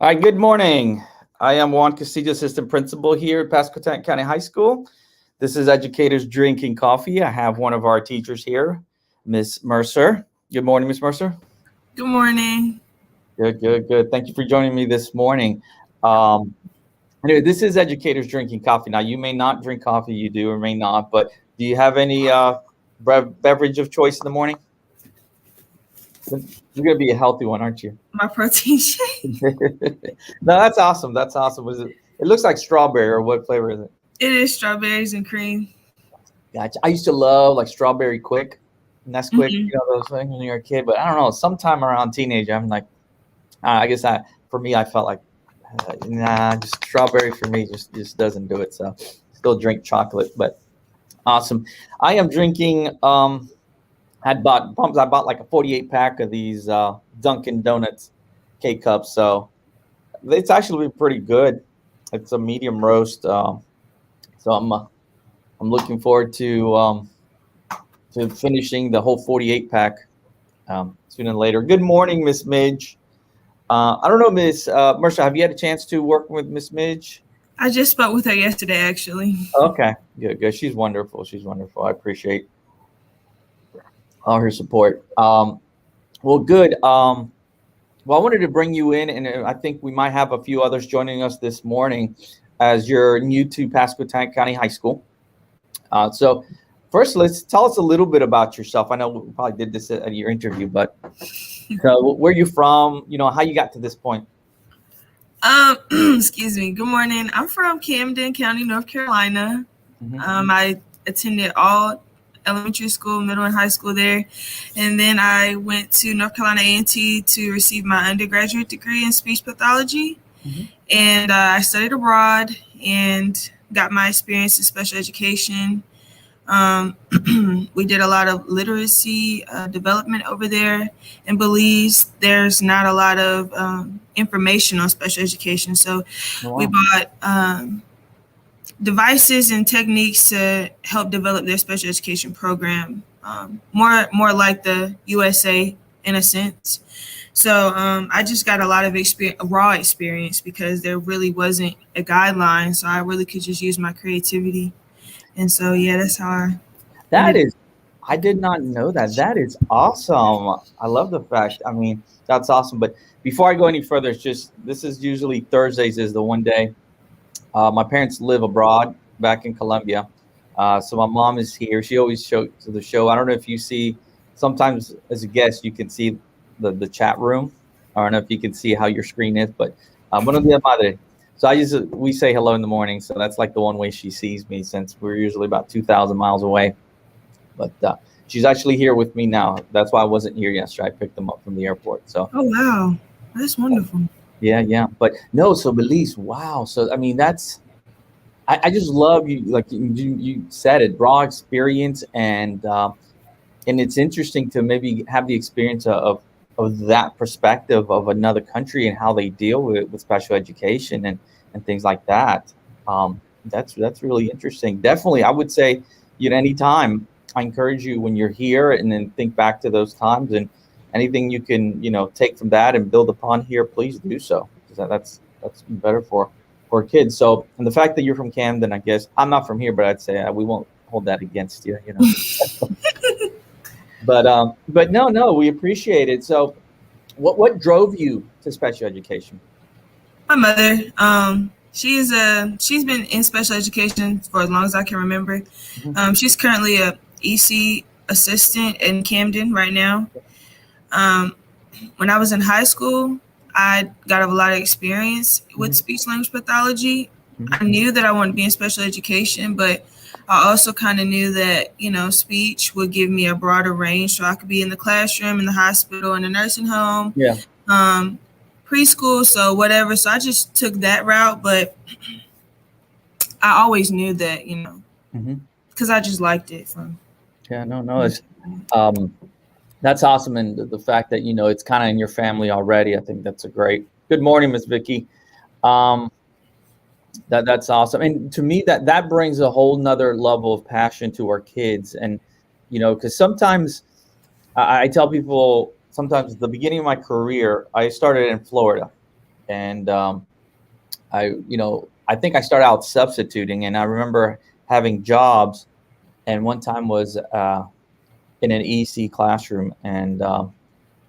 Hi, good morning. I am Juan Castillo, Assistant Principal here at Pasquotank County High School. This is Educators Drinking Coffee. I have one of our teachers here, Miss Mercer. Good morning, Miss Mercer. Good morning. Good. Thank you for joining me this morning. Anyway, this is Educators Drinking Coffee. Now, you may not drink coffee, you do or may not, but do you have any beverage of choice in the morning? You're going to be a healthy one, aren't you? My protein shake. No, that's awesome. That's awesome. It looks like strawberry, or what flavor is it? It is strawberries and cream. Gotcha. I used to love like strawberry quick, Nesquik, Mm-hmm. those things when you're a kid. But I don't know. Sometime around teenager, I'm like, I guess for me, I felt like, nah, just strawberry for me just doesn't do it. So still drink chocolate, but awesome. I am drinking. I bought like a 48 pack of these Dunkin' Donuts K cups. So it's actually pretty good. It's a medium roast. So I'm looking forward to finishing the whole 48 pack sooner than later. Good morning, Miss Midge. I don't know, Miss Mercer, have you had a chance to work with Miss Midge? I just spoke with her yesterday, actually. Okay, good. She's wonderful. I appreciate all her support. Well, good. Well, I wanted to bring you in, and I think we might have a few others joining us this morning as you're new to Pasquotank County High School. So first, let's tell us a little bit about yourself. I know we probably did this at your interview, but where are you from? How you got to this point? Excuse me. Good morning. I'm from Camden County, North Carolina. Mm-hmm. I attended all elementary school, middle, and high school there, and then I went to North Carolina A&T to receive my undergraduate degree in speech pathology. Mm-hmm. And I studied abroad and got my experience in special education. We did a lot of literacy development over there in Belize. There's not a lot of information on special education, so we bought devices and techniques to help develop their special education program, more like the USA in a sense. So I just got a lot of raw experience because there really wasn't a guideline, so I really could just use my creativity. And so, yeah, that's how I did not know that. That is awesome. I love the fact. I mean, that's awesome. But before I go any further, this is usually Thursdays is the one day. My parents live abroad back in Colombia. So my mom is here. She always shows to the show. I don't know if you see, sometimes as a guest, you can see the chat room. I don't know if you can see how your screen is, but buenos días, madre. So we say hello in the morning. So that's like the one way she sees me, since we're usually about 2,000 miles away. But she's actually here with me now. That's why I wasn't here yesterday. I picked them up from the airport. So. Oh, wow. That's wonderful. Yeah. But no, so Elise, wow. So, I mean, I just love you. Like you said it, raw experience. And it's interesting to maybe have the experience of that perspective of another country and how they deal with special education and things like that. That's really interesting. Definitely, I would say, anytime, I encourage you when you're here and then think back to those times, and anything you can, take from that and build upon here, please do so. Because that's better for kids. So, and the fact that you're from Camden, I guess I'm not from here, but I'd say we won't hold that against you, But no, we appreciate it. So, what drove you to special education? My mother. She's been in special education for as long as I can remember. Mm-hmm. She's currently a EC assistant in Camden right now. When I was in high school, I got a lot of experience with speech language pathology. Mm-hmm. I knew that I wanted to be in special education, but I also kind of knew that, speech would give me a broader range, so I could be in the classroom, in the hospital, in the nursing home, preschool, so whatever. So I just took that route, but I always knew that, because I just liked it. It's that's awesome, and the fact that it's kind of in your family already. I think that's a great. Good morning, Miss Vicky. That's awesome, and to me that brings a whole nother level of passion to our kids, and because sometimes I tell people, sometimes at the beginning of my career, I started in Florida, and I think I started out substituting, and I remember having jobs, and one time was in an EC classroom, and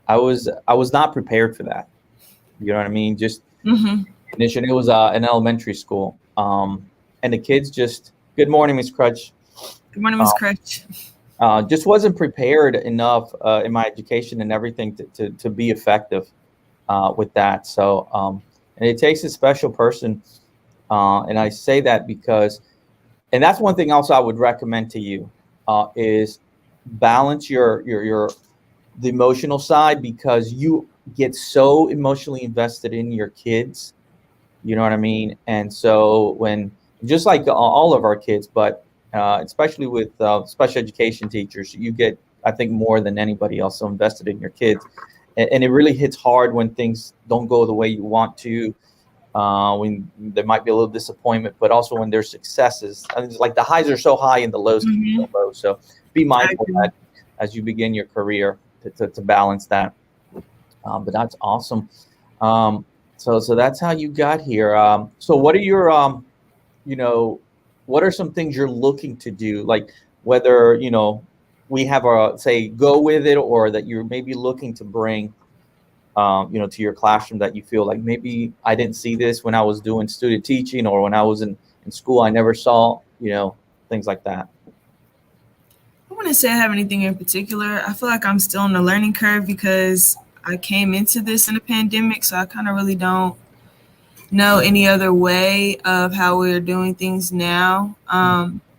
I was not prepared for that. You know what I mean? Just Hmm. initially, it was an elementary school, and the kids just, good morning, Miss Crutch. Good morning, Uh, Miss Crutch. just wasn't prepared enough in my education and everything to be effective with that. So, and it takes a special person. And I say that because, and that's one thing also I would recommend to you is balance your the emotional side, because you get so emotionally invested in your kids. You know what I mean? And so when, just like all of our kids, but especially with special education teachers, you get, I think, more than anybody else, so invested in your kids. And it really hits hard when things don't go the way you want to, when there might be a little disappointment, but also when there's successes. I mean, it's like the highs are so high and the lows can be Hmm. so low. So be I mindful of agree. that as you begin your career to balance that. But that's awesome. Um, so that's how you got here. So what are your you know, what are some things you're looking to do? Like whether, we have a, say, go with it, or that you're maybe looking to bring, to your classroom, that you feel like maybe I didn't see this when I was doing student teaching, or when I was in school, I never saw, things like that. I wouldn't say I have anything in particular. I feel like I'm still on the learning curve because I came into this in a pandemic, so I kind of really don't know any other way of how we're doing things now.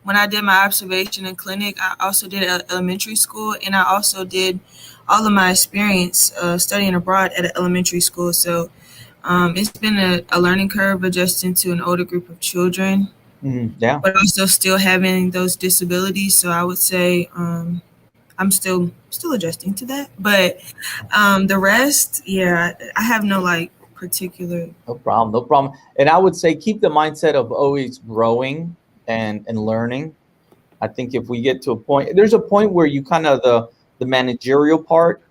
When I did my observation in clinic, I also did elementary school, and I also did all of my experience studying abroad at an elementary school. So it's been a learning curve adjusting to an older group of children, Yeah. but also still having those disabilities. So I would say I'm still adjusting to that. But the rest, yeah, I have no like particular. No problem, no problem. And I would say keep the mindset of always growing and learning. I think if we get to a point, there's a point where you kind of, the managerial part,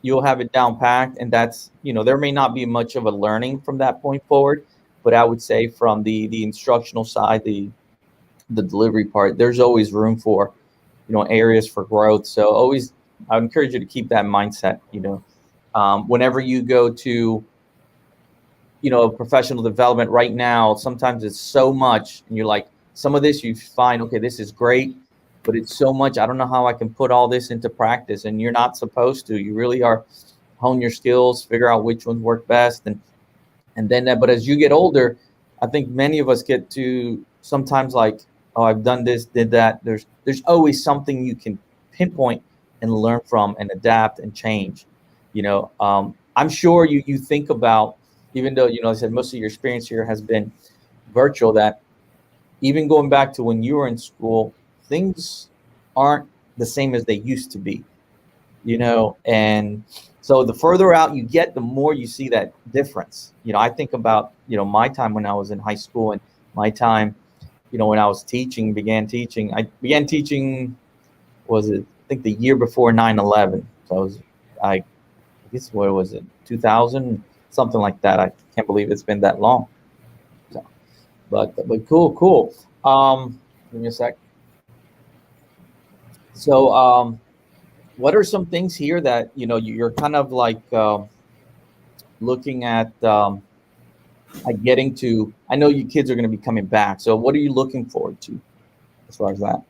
you'll have it down packed, and that's, there may not be much of a learning from that point forward. But I would say from the instructional side, the delivery part, there's always room for, areas for growth. So always, I would encourage you to keep that mindset. Whenever you go to, professional development right now, sometimes it's so much, and you're like, some of this you find, okay, this is great, but it's so much, I don't know how I can put all this into practice. And you're not supposed to. You really are, hone your skills, figure out which ones work best, and then that. But as you get older, I think many of us get to sometimes like, oh, I've done this, did that. There's always something you can pinpoint and learn from and adapt and change. I'm sure you think about, even though, I said most of your experience here has been virtual, that even going back to when you were in school, things aren't the same as they used to be. And so the further out you get, the more you see that difference. I think about, my time when I was in high school, and my time, when I was began teaching. I began teaching, was it, I think, the year before 9/11. So I guess, what was it, 2000, something like that. I can't believe it's been that long. So, but cool. Give me a sec. So, what are some things here that, you're kind of like looking at getting to? I know you kids are going to be coming back. So what are you looking forward to as far as that?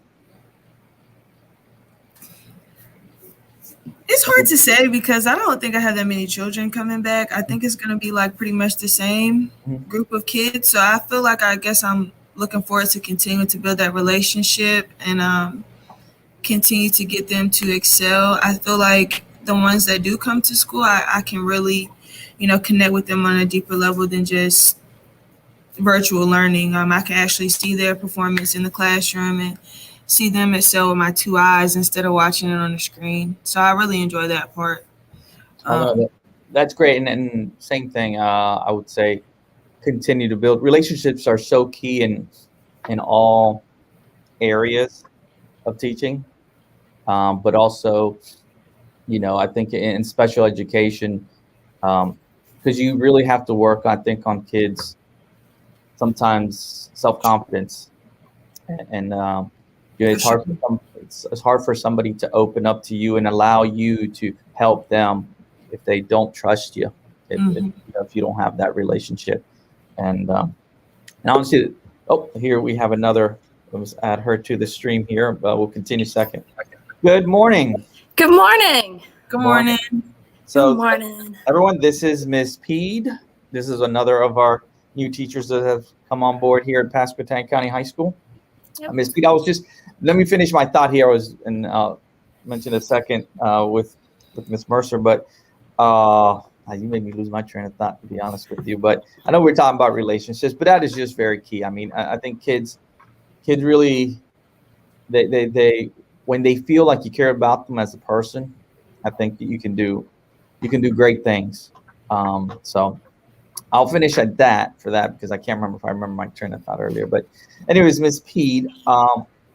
It's hard to say because I don't think I have that many children coming back. I think it's going to be like pretty much the same Mhm. group of kids. So I feel like I guess I'm looking forward to continue to build that relationship and continue to get them to excel. I feel like the ones that do come to school, I can really, connect with them on a deeper level than just virtual learning. I can actually see their performance in the classroom and see them excel with my two eyes instead of watching it on the screen. So I really enjoy that part. Oh no, Um, that's great. And same thing. I would say continue to build relationships are so key in all areas of teaching, but also, I think in special education, um, because you really have to work, I think, on kids sometimes self-confidence, and it's hard for it's hard for somebody to open up to you and allow you to help them if they don't trust you, if you don't have that relationship. And honestly, here we have another. Let's add her to the stream here, but we'll continue second. Good morning. Good morning. Good morning. So, Good morning, everyone. This is Miss Pede. This is another of our new teachers that have come on board here at Pasquotank County High School. Yep. Miss Pede, let me finish my thought here. I was mentioned a second with Miss Mercer, but you made me lose my train of thought, to be honest with you. But I know we're talking about relationships, but that is just very key. I mean, I think kids really, they when they feel like you care about them as a person, I think you can do great things. So I'll finish at that because I can't remember if I remember my train of thought earlier. But anyways, Ms. Pede,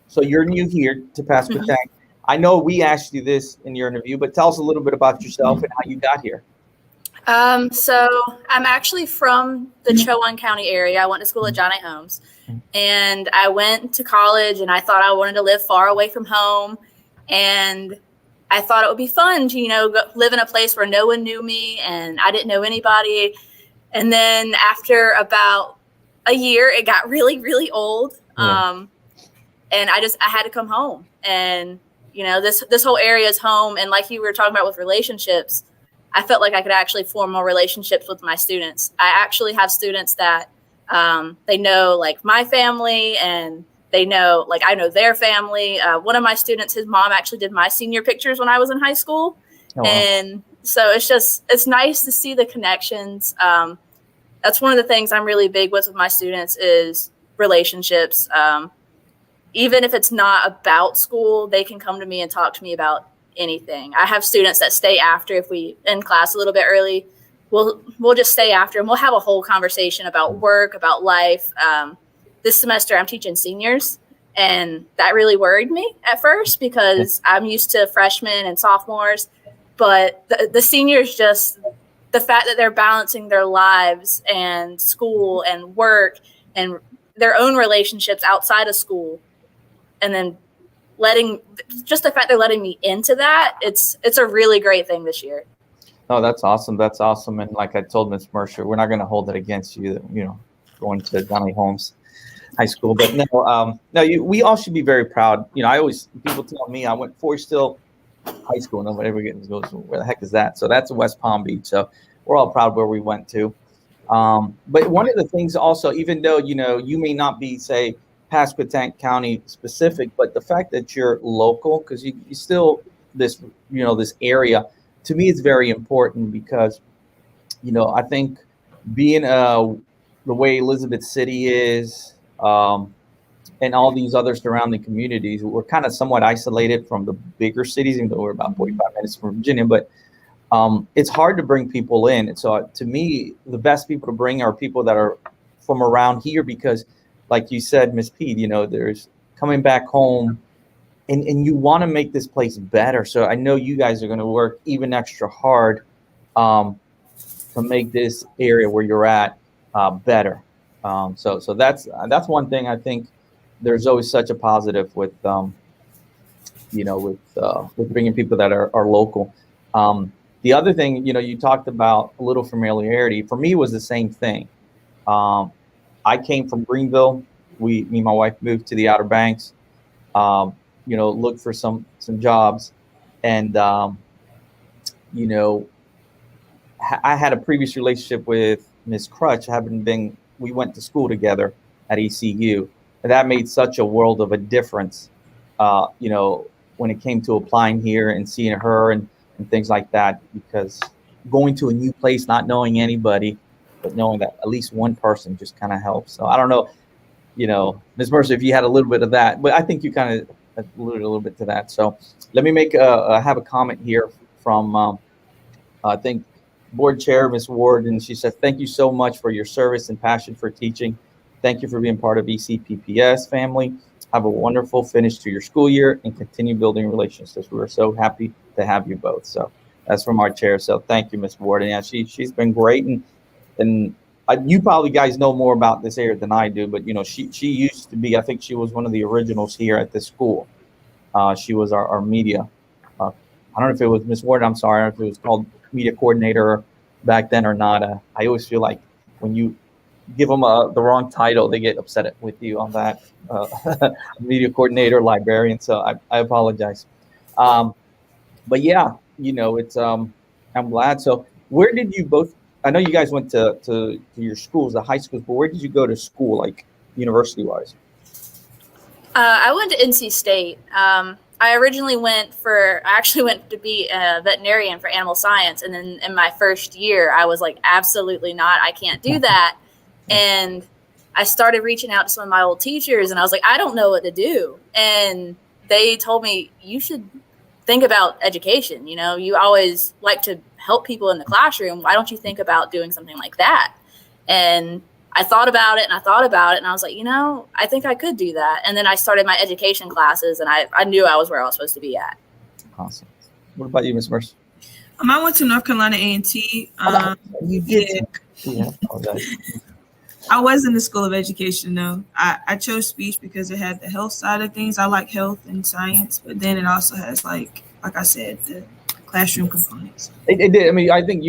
so you're new here to Pasquotank. I know we asked you this in your interview, but tell us a little bit about yourself and how you got here. So I'm actually from the Chowan County area. I went to school at John A. Holmes, and I went to college, and I thought I wanted to live far away from home, and I thought it would be fun to, go live in a place where no one knew me and I didn't know anybody. And then after about a year, it got really, really old. And I had to come home. And, this whole area is home. And like you were talking about with relationships, I felt like I could actually form more relationships with my students. I actually have students that they know like my family, and they know, like, I know their family. One of my students, his mom actually did my senior pictures when I was in high school. Oh, wow. And so it's nice to see the connections. That's one of the things I'm really big with my students is relationships. Even if it's not about school, they can come to me and talk to me about anything. I have students that stay after if we in class a little bit early. We'll just stay after and we'll have a whole conversation about work, about life. This semester I'm teaching seniors, and that really worried me at first because I'm used to freshmen and sophomores, but the seniors, just the fact that they're balancing their lives and school and work and their own relationships outside of school, and then the fact they're letting me into that, it's a really great thing this year. Oh, that's awesome. That's awesome. And like I told Ms. Mercer, we're not going to hold it against you, going to Johnny Holmes High School. But we all should be very proud. People tell me I went Forest Hill High School. Nobody ever goes, where the heck is that? So that's in West Palm Beach. So we're all proud where we went to. But one of the things also, even though, you may not be, say, Pasquotank County specific, but the fact that you're local, because you still this area, to me, it's very important because, I think being the way Elizabeth City is, and all these other surrounding communities, we're kind of somewhat isolated from the bigger cities, even though we're about 45 minutes from Virginia, but it's hard to bring people in. And so to me, the best people to bring are people that are from around here, because like you said, Ms. Pede, there's coming back home and you want to make this place better. So I know you guys are going to work even extra hard to make this area where you're at better. So that's one thing. I think there's always such a positive with bringing people that are local. The other thing, you talked about a little familiarity. For me, it was the same thing. I came from Greenville. Me and my wife moved to the Outer Banks. Looked for some jobs, and I had a previous relationship with Miss Crutch. We went to school together at ECU, and that made such a world of a difference. When it came to applying here and seeing her and things like that, because going to a new place, not knowing anybody, but knowing that at least one person just kind of helps. So I don't know, Ms. Mercer, if you had a little bit of that, but I think you kind of alluded a little bit to that. So let me have a comment here from, I think, Board Chair, Ms. Ward, and she said, "Thank you so much for your service and passion for teaching. Thank you for being part of ECPPS family. Have a wonderful finish to your school year and continue building relationships. We are so happy to have you both." So That's from our chair. So thank you, Miss Ward. And yeah, she's been great. And you probably guys know more about this area than I do, but she used to be, I think she was one of the originals here at this school. She was our media. I don't know if it was Miss Ward. I'm sorry, I don't know if it was called media coordinator back then or not. I always feel like when you give them the wrong title, they get upset with you on that. Media coordinator, librarian. So I apologize. But yeah, it's I'm glad. So where did you both? I know you guys went to your schools, the high schools, but where did you go to school, like university wise? I went to NC State. I actually went to be a veterinarian for animal science. And then in my first year, I was like, absolutely not. I can't do that. And I started reaching out to some of my old teachers, and I was like, I don't know what to do. And they told me, you should think about education. You always like to help people in the classroom. Why don't you think about doing something like that? And I thought about it, and I was like, I think I could do that. And then I started my education classes, and I knew I was where I was supposed to be at. Awesome. What about you, Ms. Mercer? I went to North Carolina A&T. You did. Yeah. I was in the School of Education, though. I chose speech because it had the health side of things. I like health and science, but then it also has, like I said, the classroom components. It did. I mean, I think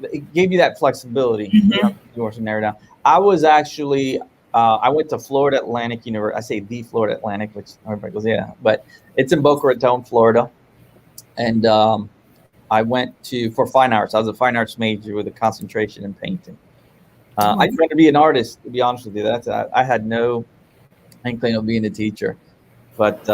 it gave you that flexibility. Mm-hmm. You want to narrow down. I was actually, I went to Florida Atlantic University. I say the Florida Atlantic, which everybody goes, yeah, but it's in Boca Raton, Florida. And I went for fine arts. I was a fine arts major with a concentration in painting. I tried to be an artist, to be honest with you. I had no inkling of being a teacher, but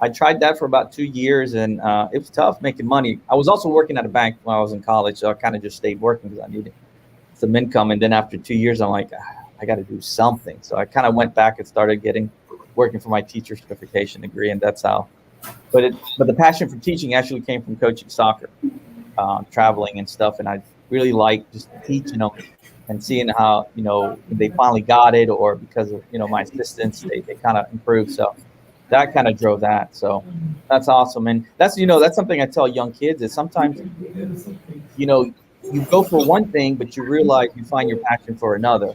I tried that for about 2 years, and it was tough making money. I was also working at a bank when I was in college, so I kind of just stayed working because I needed some income. And then after 2 years, I'm like, I got to do something. So I kind of went back and started working for my teacher certification degree, and that's how. But the passion for teaching actually came from coaching soccer, traveling and stuff, and I really liked just teaching them and seeing how they finally got it, or because of my assistants, they kind of improved. So that kind of drove that. So that's awesome, and that's something I tell young kids is sometimes you go for one thing, but you realize you find your passion for another.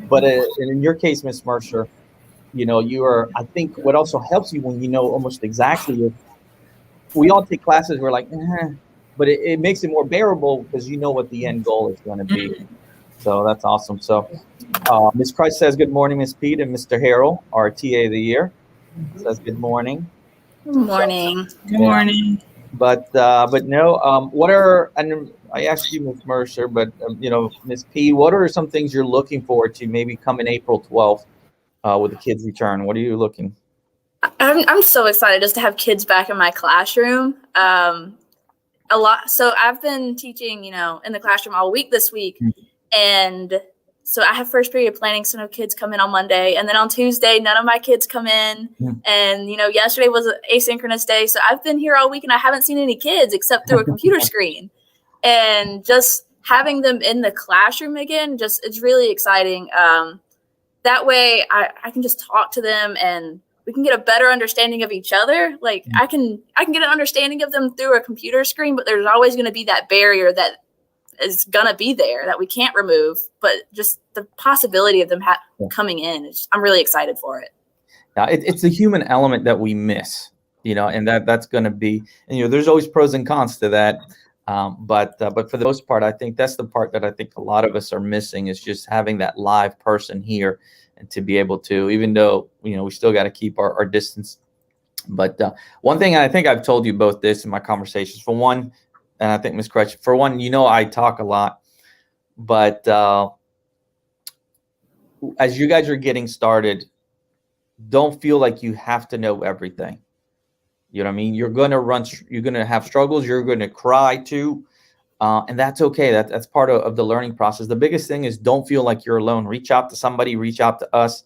But in your case, Miss Mercer, you are. I think what also helps you when almost exactly is we all take classes. We're like, but it makes it more bearable because you know what the end goal is going to be. So that's awesome. So Ms. Christ says good morning, Ms. Pete, and Mr. Harrell, our TA of the year, says good morning. Good morning. Good morning. But no, what are, and I asked you, Ms. Mercer, but Ms. P, what are some things you're looking forward to maybe coming April 12th with the kids' return? What are you looking? I'm so excited just to have kids back in my classroom. A lot. So I've been teaching, in the classroom all week this week. And so I have first period planning. Some of kids come in on Monday, and then on Tuesday, none of my kids come in. And, yesterday was an asynchronous day. So I've been here all week and I haven't seen any kids except through a computer screen. And just having them in the classroom again, it's really exciting. That way I can just talk to them and we can get a better understanding of each other. Like I can get an understanding of them through a computer screen, but there's always going to be that barrier that is going to be there that we can't remove. But just the possibility of them coming in, I'm really excited for it. Yeah, it's the human element that we miss, and that's going to be, and there's always pros and cons to that. But for the most part, I think that's the part that I think a lot of us are missing is just having that live person here. And to be able to, even though, we still got to keep our distance. But one thing, and I think I've told you both this in my conversations, for one, and I think Ms. Crutch, for one, I talk a lot, but as you guys are getting started, don't feel like you have to know everything. You know what I mean? You're going to have struggles. You're going to cry too. And that's okay. That's part of the learning process. The biggest thing is don't feel like you're alone. Reach out to somebody, reach out to us.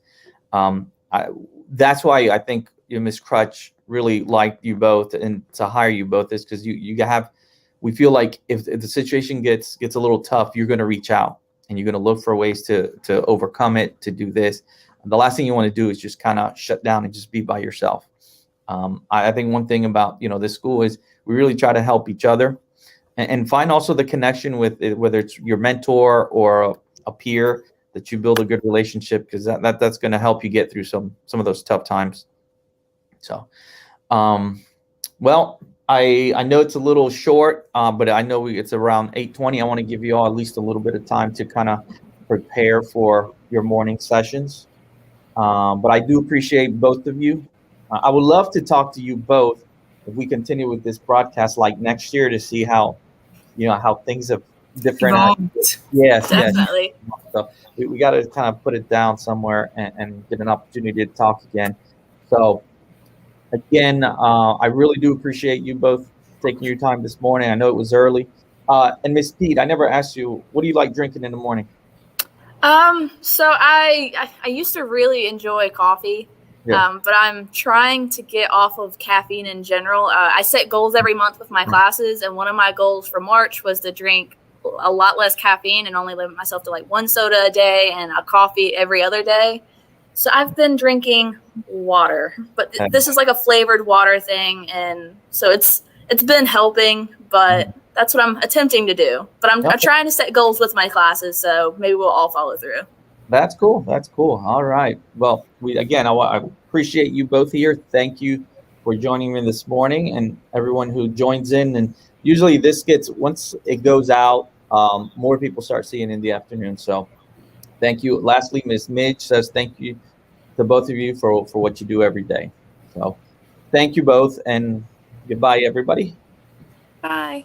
That's why I think Ms. Crutch really liked you both and to hire you both is because we feel like if the situation gets a little tough, you're going to reach out and you're going to look for ways to overcome it, to do this. The last thing you want to do is just kind of shut down and just be by yourself. I think one thing about, this school is we really try to help each other and find also the connection with it, whether it's your mentor or a peer, that you build a good relationship, because that's going to help you get through some of those tough times. So, well, I know it's a little short, but I know it's around 8:20. I want to give you all at least a little bit of time to kind of prepare for your morning sessions. But I do appreciate both of you. I would love to talk to you both if we continue with this broadcast like next year to see how things have different. Yes, definitely. Yes. So we got to kind of put it down somewhere and get an opportunity to talk again. So again, I really do appreciate you both taking your time this morning. I know it was early. And Miss Pete, I never asked you, what do you like drinking in the morning? So I used to really enjoy coffee, but I'm trying to get off of caffeine in general. I set goals every month with my classes, and one of my goals for March was to drink a lot less caffeine and only limit myself to like 1 soda a day and a coffee every other day. So I've been drinking water, but this is like a flavored water thing, and so it's been helping, but that's what I'm attempting to do. But I'm trying to set goals with my classes, so maybe we'll all follow through. That's cool. That's cool. All right. Well, I appreciate you both here. Thank you for joining me this morning, and everyone who joins in. And usually this once it goes out, more people start seeing it in the afternoon. So thank you. Lastly, Ms. Midge says thank you to both of you for what you do every day. So thank you both, and goodbye, everybody. Bye.